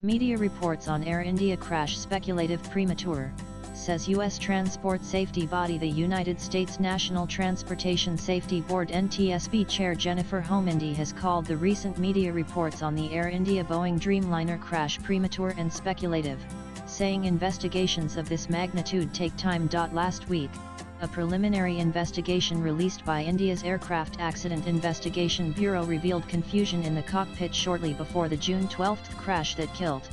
Media reports on Air India crash. Speculative. Premature, says U.S. transport safety body. The United States National Transportation Safety Board (NTSB) Chair Jennifer Homendy has called the recent media reports on the Air India Boeing Dreamliner crash premature and speculative, saying investigations of this magnitude take time. Last week, a preliminary investigation released by India's Aircraft Accident Investigation Bureau revealed confusion in the cockpit shortly before the June 12 crash that killed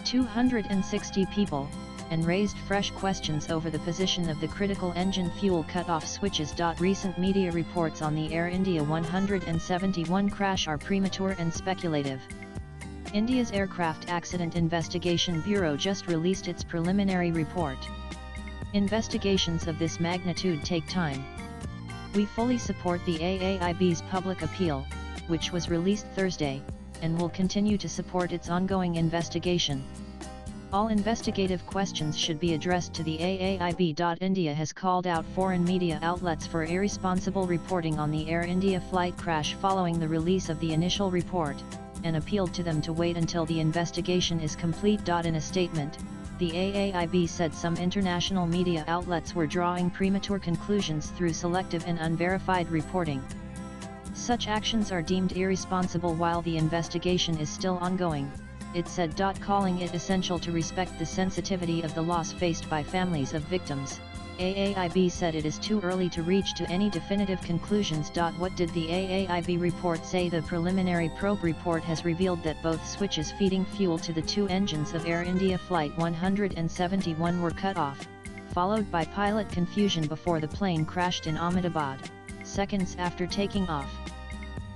260 people, and raised fresh questions over the position of the critical engine fuel cutoff switches. Recent media reports on the Air India 171 crash are premature and speculative. India's Aircraft Accident Investigation Bureau just released its preliminary report. Investigations of this magnitude take time. We fully support the AAIB's public appeal, which was released Thursday, and will continue to support its ongoing investigation. All investigative questions should be addressed to the AAIB. India has called out foreign media outlets for irresponsible reporting on the Air India flight crash following the release of the initial report, and appealed to them to wait until the investigation is complete. In a statement, the AAIB said some international media outlets were drawing premature conclusions through selective and unverified reporting. Such actions are deemed irresponsible while the investigation is still ongoing, it said. Calling it essential to respect the sensitivity of the loss faced by families of victims, AAIB said it is too early to reach to any definitive conclusions. What did the AAIB report say? The preliminary probe report has revealed that both switches feeding fuel to the two engines of Air India Flight 171 were cut off, followed by pilot confusion before the plane crashed in Ahmedabad, seconds after taking off.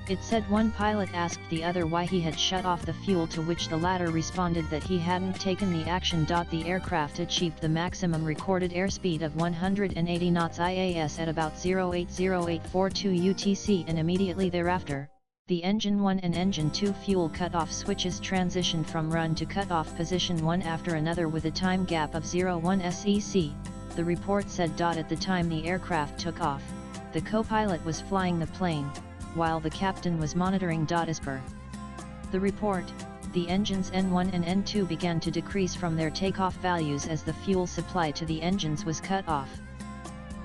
It said one pilot asked the other why he had shut off the fuel, to which the latter responded that he hadn't taken the action. The aircraft achieved the maximum recorded airspeed of 180 knots IAS at about 080842 UTC, and immediately thereafter, the Engine 1 and Engine 2 fuel cutoff switches transitioned from run to cutoff position one after another with a time gap of 01 SEC, the report said. At the time the aircraft took off, the co-pilot was flying the plane, while the captain was monitoring. As per the report, the engines N1 and N2 began to decrease from their takeoff values as the fuel supply to the engines was cut off.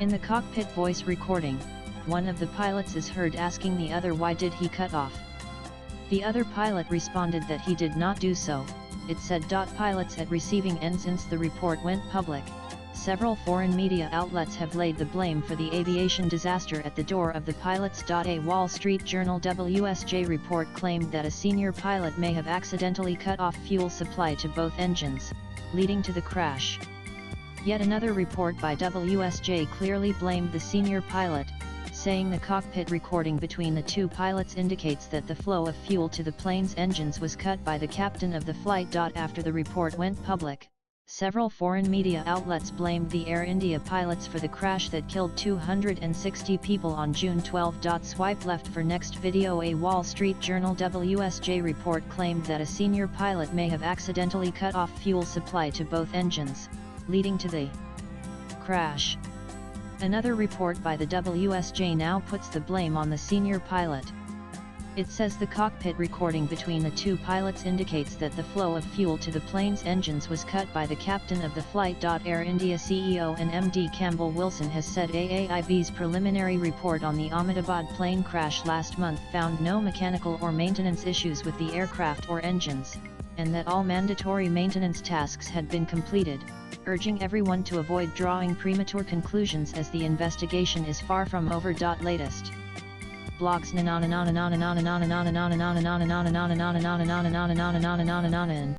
In the cockpit voice recording, one of the pilots is heard asking the other why did he cut off. The other pilot responded that he did not do so, it said. Pilots at receiving end. Since the report went public, several foreign media outlets have laid the blame for the aviation disaster at the door of the pilots. A Wall Street Journal WSJ report claimed that a senior pilot may have accidentally cut off fuel supply to both engines, leading to the crash. Yet another report by WSJ clearly blamed the senior pilot, saying the cockpit recording between the two pilots indicates that the flow of fuel to the plane's engines was cut by the captain of the flight. After the report went public, several foreign media outlets blamed the Air India pilots for the crash that killed 260 people on June 12. Swipe left for next video. A Wall Street Journal WSJ report claimed that a senior pilot may have accidentally cut off fuel supply to both engines, leading to the crash. Another report by the WSJ now puts the blame on the senior pilot. It says the cockpit recording between the two pilots indicates that the flow of fuel to the plane's engines was cut by the captain of the flight. Air India CEO and MD Campbell Wilson has said AAIB's preliminary report on the Ahmedabad plane crash last month found no mechanical or maintenance issues with the aircraft or engines, and that all mandatory maintenance tasks had been completed, urging everyone to avoid drawing premature conclusions as the investigation is far from over. Latest blogs.